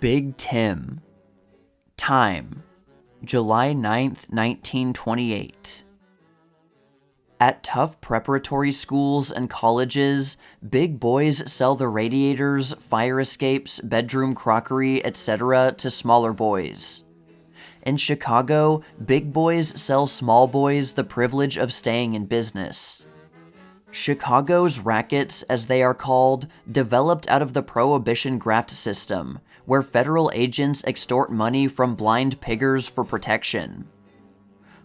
Big Tim. Time: July 9th, 1928. At tough preparatory schools and colleges, big boys sell the radiators, fire escapes, bedroom crockery, etc. to smaller boys. In Chicago, big boys sell small boys the privilege of staying in business. Chicago's rackets, as they are called, developed out of the Prohibition graft system, where federal agents extort money from blind piggers for protection.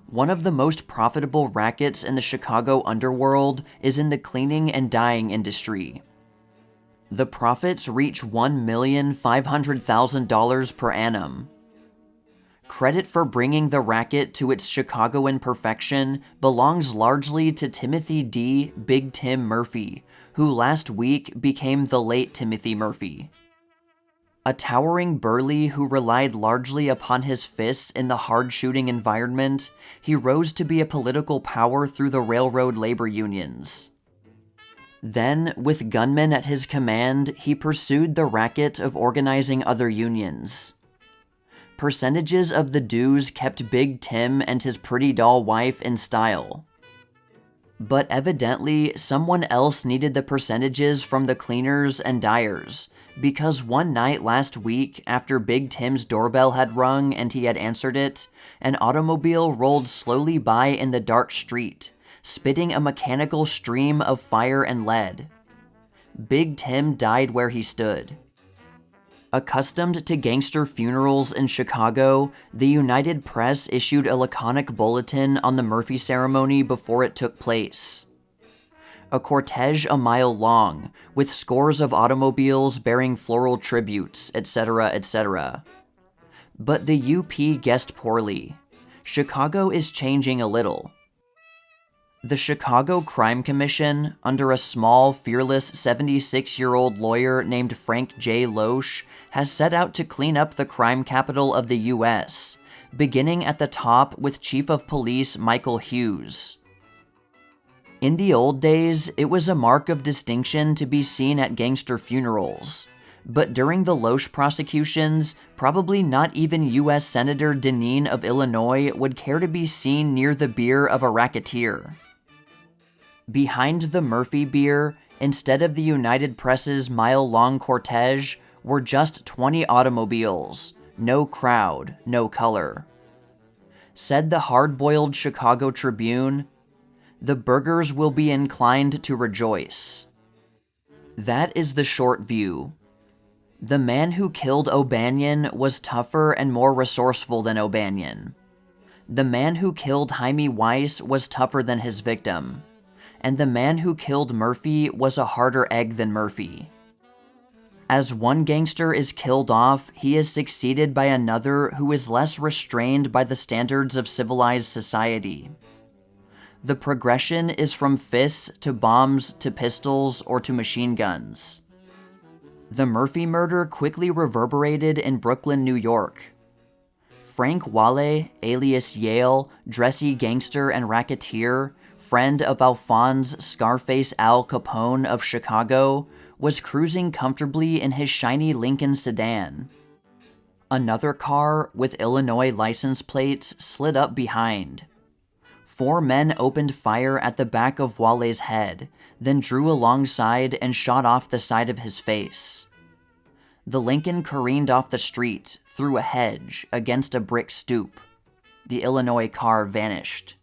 One of the most profitable rackets in the Chicago underworld is in the cleaning and dyeing industry. The profits reach $1,500,000 per annum. Credit for bringing the racket to its Chicagoan perfection belongs largely to Timothy D. Big Tim Murphy, who last week became the late Timothy Murphy. A towering burly who relied largely upon his fists in the hard-shooting environment, he rose to be a political power through the railroad labor unions. Then, with gunmen at his command, he pursued the racket of organizing other unions. Percentages of the dues kept Big Tim and his pretty doll wife in style. But evidently, someone else needed the percentages from the cleaners and dyers, because one night last week, after Big Tim's doorbell had rung and he had answered it, an automobile rolled slowly by in the dark street, spitting a mechanical stream of fire and lead. Big Tim died where he stood. Accustomed to gangster funerals in Chicago, the United Press issued a laconic bulletin on the Murphy ceremony before it took place. A cortege a mile long, with scores of automobiles bearing floral tributes, etc., etc. But the UP guessed poorly. Chicago is changing a little. The Chicago Crime Commission, under a small, fearless 76-year-old lawyer named Frank J. Loesch, has set out to clean up the crime capital of the U.S., beginning at the top with Chief of Police Michael Hughes. In the old days, it was a mark of distinction to be seen at gangster funerals, but during the Loesch prosecutions, probably not even U.S. Senator Deneen of Illinois would care to be seen near the bier of a racketeer. Behind the Murphy bier, instead of the United Press's mile-long cortege, were just 20 automobiles, no crowd, no color. Said the hard-boiled Chicago Tribune, "The burghers will be inclined to rejoice." That is the short view. The man who killed O'Banion was tougher and more resourceful than O'Banion. The man who killed Jaime Weiss was tougher than his victim. And the man who killed Murphy was a harder egg than Murphy. As one gangster is killed off, he is succeeded by another who is less restrained by the standards of civilized society. The progression is from fists to bombs to pistols or to machine guns. The Murphy murder quickly reverberated in Brooklyn, New York. Frank Wale, alias Yale, dressy gangster and racketeer, friend of Alphonse Scarface Al Capone of Chicago, was cruising comfortably in his shiny Lincoln sedan. Another car, with Illinois license plates, slid up behind. 4 men opened fire at the back of Wale's head, then drew alongside and shot off the side of his face. The Lincoln careened off the street, through a hedge, against a brick stoop. The Illinois car vanished.